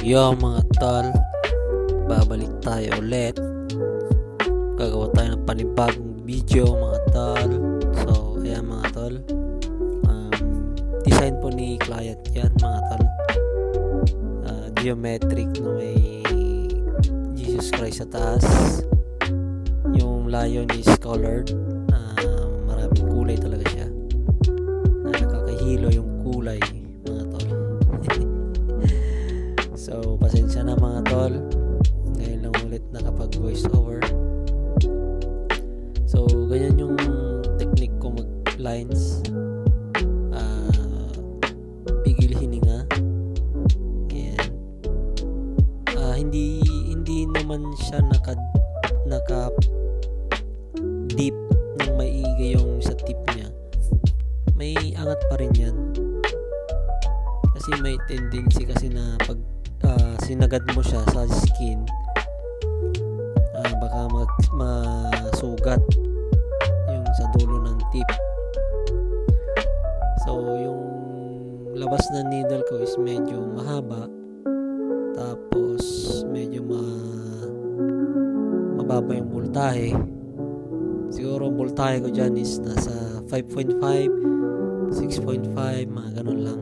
Yo mga tol, babalik tayo ulit. Gagawa tayo ng panibagong video mga tol. So ayan mga tol, design po ni client yan mga tol. Geometric na may Jesus Christ sa taas. Yung lion is colored, maraming kulay talaga siya, na nakakahilo yung kulay mga tol. So pasensya na mga tol, ngayon lang ulit nakapag voice over. So ganyan yung technique ko mag lines, pigil hininga. Yan. Hindi naman siya naka deep nang maigay yung sa tip niya, may angat pa rin yan kasi may tendency kasi na pag sinagad mo siya sa skin, baka masugat yung sa dulo ng tip. So yung labas na needle ko is medyo mahaba, tapos medyo mababa yung voltahe. Siguro ang voltahe ko dyan is nasa 5.5, 6.5, mga ganun lang.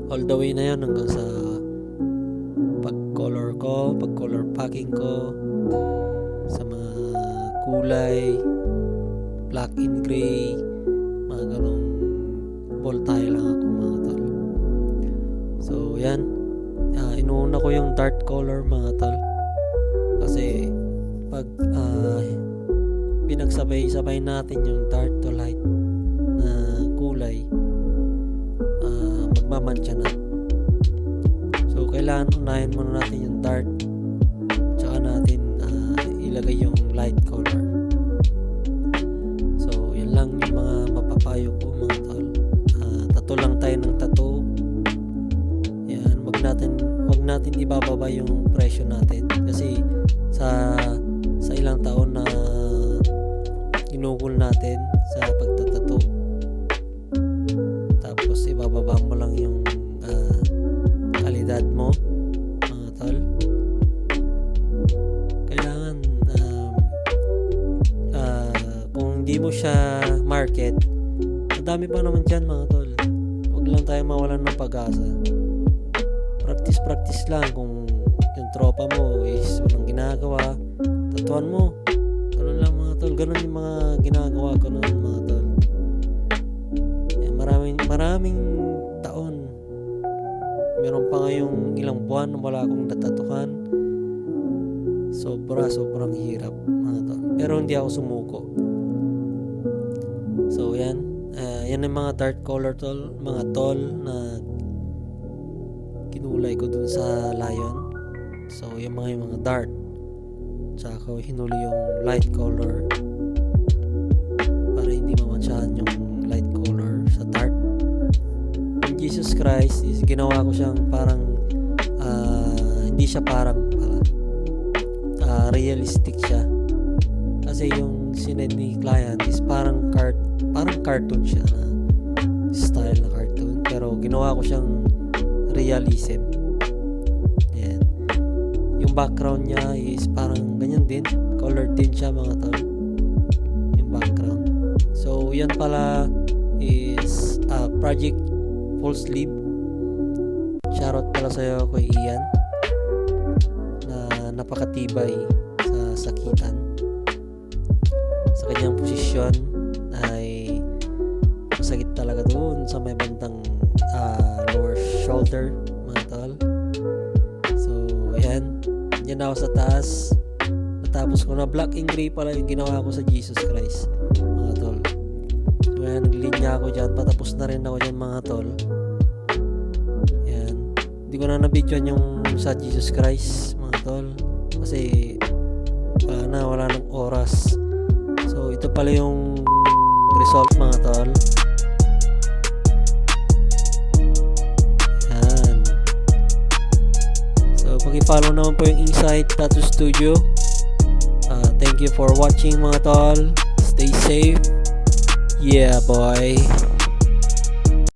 All the way na yun hanggang sa pag-color ko, pag-color packing ko sa mga kulay, black and gray, mga ganong voltahe lang ako mga tol. So yan, inuuna ko yung dark color mga tol, kasi pag pinagsabay-sabay natin yung dark to light na kulay, magmamantsa na. So kailangan unahin muna natin yung dark, tsaka natin ilagay yung light color. So yan lang yung mga mapapayo ko mga tol. Tattoo lang tayo ng tattoo. Yan, wag natin ibababa yung presyo natin, kasi sa ilang taon na ginugol natin sa pagtatato, tapos ibababa mo lang yung kalidad mo mga tol. Kailangan kung hindi mo siya market, madami pa naman dyan mga tol. Huwag lang tayo mawalan ng pag-asa. Practice lang. Kung yung tropa mo is walang ginagawa, tatuan mo. Ganun lang mga tol. Ganun yung mga ginagawa ko noon mga tol. Maraming taon, meron pa ngayong ilang buwan wala akong natatuhan. Sobrang hirap mga tol, pero hindi ako sumuko. So yan, yan yung mga dark color tol, mga tol, na kinulay ko dun sa lion. So yung mga dark, tsaka ko hinuli yung light color para hindi mamansyahan yung light color sa dark. Yung Jesus Christ is ginawa ko siyang parang hindi siya parang realistic siya, kasi yung sinend ni client is parang cartoon siya, na style na cartoon, pero ginawa ko siyang realism. Yan. Yung background niya is parang ganyan din, colored din siya mga tol, yung background. So yan pala is project full sleeve. Shoutout pala sa'yo kay Ian, na napakatibay sa sakitan. Sa kanyang posisyon ay masakit talaga doon sa may bandang lower shoulder mga tol. So yan ako sa taas. Natapos ko na black and gray pala yung ginawa ko sa Jesus Christ mga tol. So yan, naglinya ako dyan, patapos na rin ako dyan mga tol. Yan, hindi ko na nabidyoan yung sa Jesus Christ mga tol, kasi wala nang oras. So ito pala yung result mga tol. Yan. So paki-follow naman po yung Insight Tattoo Studio. Thank you for watching mga tol. Stay safe. Yeah boy.